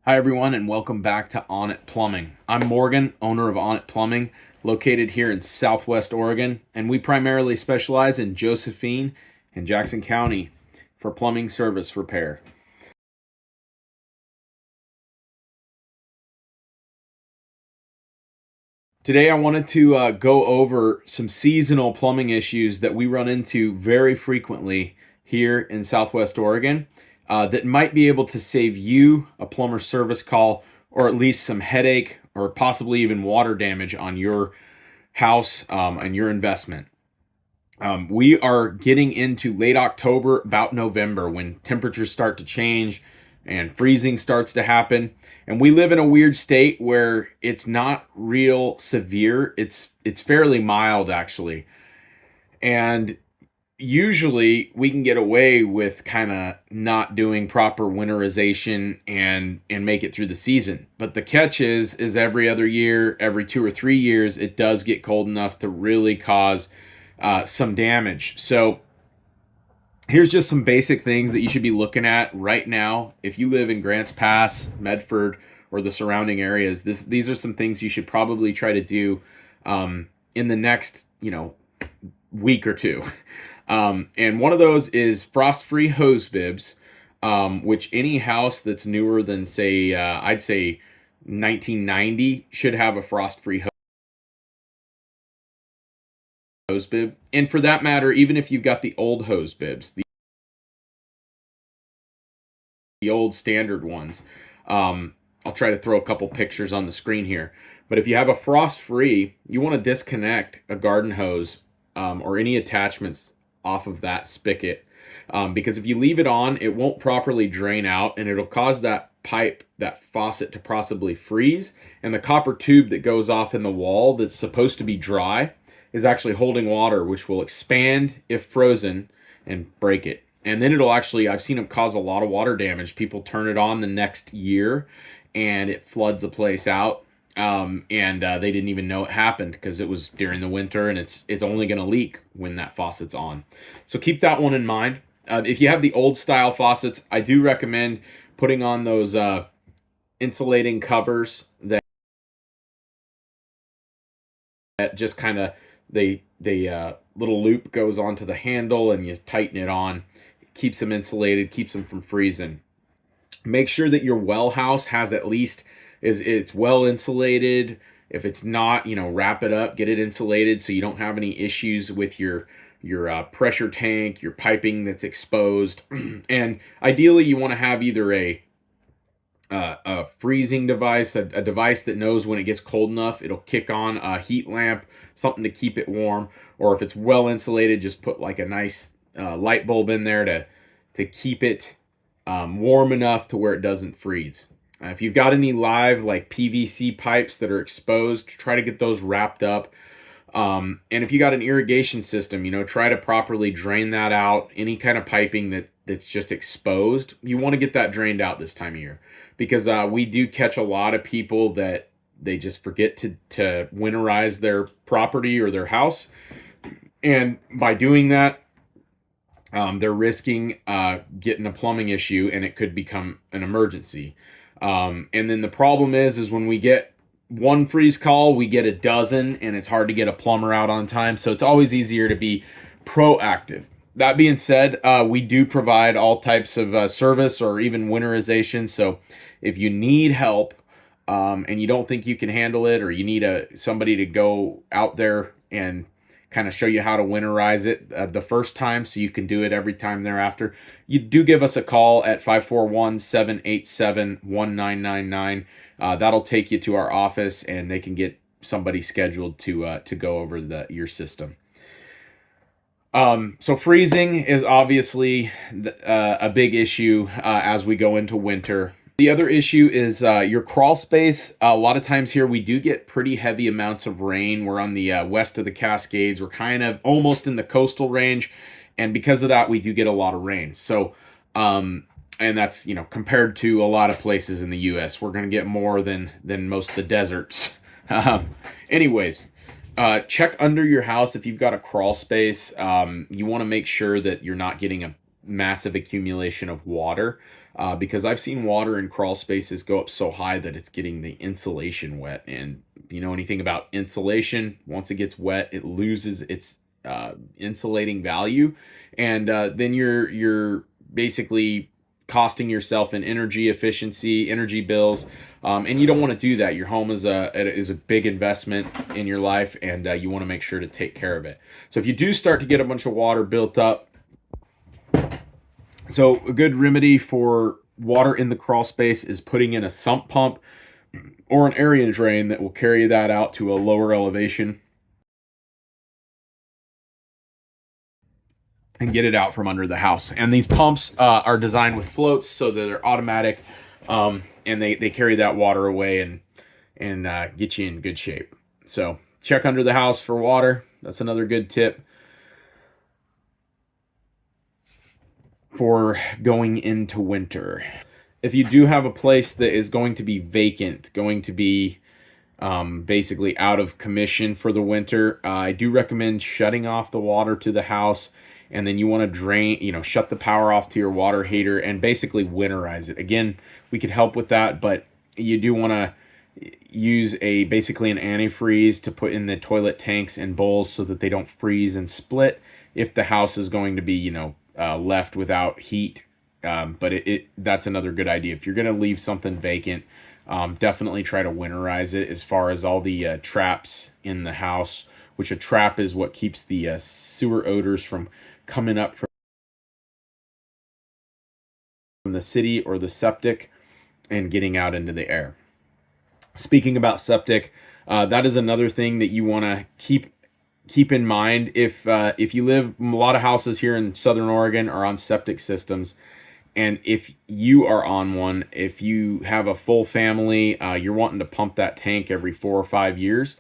Hi, everyone, and welcome back to Onnit Plumbing. I'm Morgan, owner of Onnit Plumbing, located here in Southwest Oregon, and we primarily specialize in Josephine and Jackson County for plumbing service repair. Today, I wanted to go over some seasonal plumbing issues that we run into very frequently here in Southwest Oregon that might be able to save you a plumber service call or at least some headache or possibly even water damage on your house and your investment. We are getting into late October, about November, when temperatures start to change and freezing starts to happen. And we live in a weird state where it's not real severe. It's fairly mild actually. And usually we can get away with kind of not doing proper winterization and make it through the season. But the catch is every other year, every 2 or 3 years, it does get cold enough to really cause some damage. So here's just some basic things that you should be looking at right now. If you live in Grants Pass, Medford, or the surrounding areas, these are some things you should probably try to do in the next week or two. And one of those is frost-free hose bibs, which any house that's newer than say I'd say 1990 should have a frost-free hose bib. And for that matter, even if you've got the old hose bibs, the old standard ones, I'll try to throw a couple pictures on the screen here. But if you have a frost-free, you want to disconnect a garden hose or any attachments off of that spigot, because if you leave it on, it won't properly drain out and it'll cause that pipe, that faucet, to possibly freeze, and the copper tube that goes off in the wall that's supposed to be dry is actually holding water, which will expand if frozen and break it. And then it'll actually, I've seen them cause a lot of water damage. People turn it on the next year and it floods the place out. And they didn't even know it happened because it was during the winter, and it's only going to leak when that faucet's on. So keep that one in mind. If you have the old style faucets, I do recommend putting on those insulating covers that just kind of they little loop goes onto the handle and you tighten it on. It keeps them insulated, keeps them from freezing. Make sure that your well house has at least it's well insulated. If it's not, wrap it up, get it insulated so you don't have any issues with your pressure tank, your piping that's exposed. And ideally, you want to have either a freezing device, a device that knows when it gets cold enough, it'll kick on a heat lamp, something to keep it warm. Or if it's well insulated, just put like a nice light bulb in there to keep it warm enough to where it doesn't freeze. If you've got any live like PVC pipes that are exposed, try to get those wrapped up. And if you got an irrigation system, try to properly drain that out. Any kind of piping that's just exposed, you want to get that drained out this time of year, because we do catch a lot of people that they just forget to winterize their property or their house. And by doing that, they're risking getting a plumbing issue, and it could become an emergency. And then the problem is when we get one freeze call, we get a dozen, and it's hard to get a plumber out on time. So it's always easier to be proactive. That being said, we do provide all types of service or even winterization. So if you need help and you don't think you can handle it, or you need somebody to go out there and kind of show you how to winterize it the first time so you can do it every time thereafter, you do give us a call at 541-787-1999. That'll take you to our office, and they can get somebody scheduled to go over your system. So freezing is obviously a big issue as we go into winter. The other issue is your crawl space. A lot of times here we do get pretty heavy amounts of rain. We're on the west of the Cascades. We're kind of almost in the coastal range, and because of that, we do get a lot of rain. So, and that's compared to a lot of places in the U.S., we're going to get more than most of the deserts. Anyways. Check under your house if you've got a crawl space. You want to make sure that you're not getting a massive accumulation of water. because I've seen water in crawl spaces go up so high that it's getting the insulation wet. And if you know anything about insulation, once it gets wet, it loses its insulating value, and then you're basically costing yourself in energy efficiency, energy bills, and you don't want to do that. Your home is a big investment in your life, and you want to make sure to take care of it. So if you do start to get a bunch of water built up, so a good remedy for water in the crawl space is putting in a sump pump or an area drain that will carry that out to a lower elevation and get it out from under the house. And these pumps are designed with floats so that they're automatic, and they carry that water away and get you in good shape. So check under the house for water. That's another good tip for going into winter. If you do have a place that is going to be vacant, going to be basically out of commission for the winter, I do recommend shutting off the water to the house, and then you want to drain, shut the power off to your water heater and basically winterize it. Again, we could help with that, but you do want to use basically an antifreeze to put in the toilet tanks and bowls so that they don't freeze and split if the house is going to be, left without heat. But that's another good idea. If you're going to leave something vacant, definitely try to winterize it as far as all the traps in the house, which a trap is what keeps the sewer odors from coming up from the city or the septic and getting out into the air. Speaking about septic, that is another thing that you want to keep in mind. If you live, a lot of houses here in Southern Oregon are on septic systems, and if you are on one, if you have a full family, you're wanting to pump that tank every 4 or 5 years.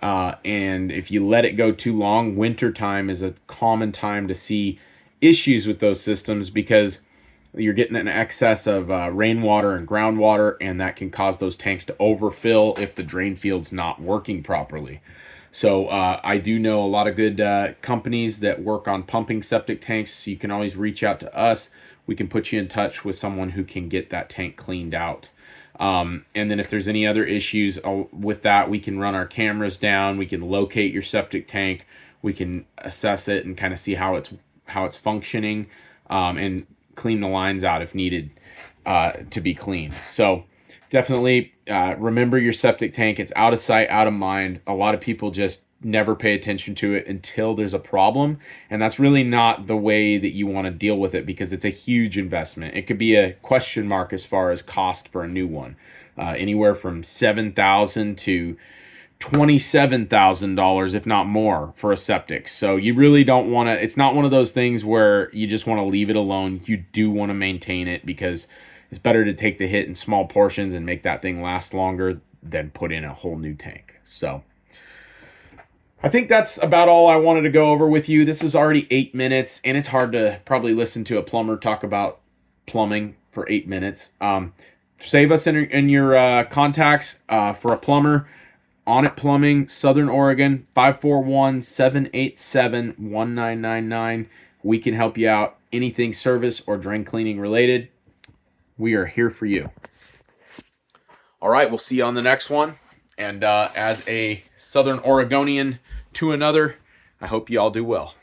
And if you let it go too long, winter time is a common time to see issues with those systems because you're getting an excess of rainwater and groundwater, and that can cause those tanks to overfill if the drain field's not working properly. So I do know a lot of good companies that work on pumping septic tanks. So you can always reach out to us. We can put you in touch with someone who can get that tank cleaned out. And then if there's any other issues with that, we can run our cameras down. We can locate your septic tank. We can assess it and kind of see how it's functioning, and clean the lines out if needed to be cleaned. So definitely remember your septic tank. It's out of sight, out of mind. A lot of people just never pay attention to it until there's a problem, and that's really not the way that you want to deal with it because it's a huge investment. It could be a question mark as far as cost for a new one, anywhere from $7,000 to $27,000, if not more, for a septic. So you really don't want to, it's not one of those things where you just want to leave it alone. You do want to maintain it because it's better to take the hit in small portions and make that thing last longer than put in a whole new tank. So I think that's about all I wanted to go over with you. This is already 8 minutes, and it's hard to probably listen to a plumber talk about plumbing for 8 minutes. Save us in your contacts for a plumber. Onnit Plumbing, Southern Oregon, 541-787-1999. We can help you out. Anything service or drain cleaning related, we are here for you. All right, we'll see you on the next one. And as a Southern Oregonian to another, I hope you all do well.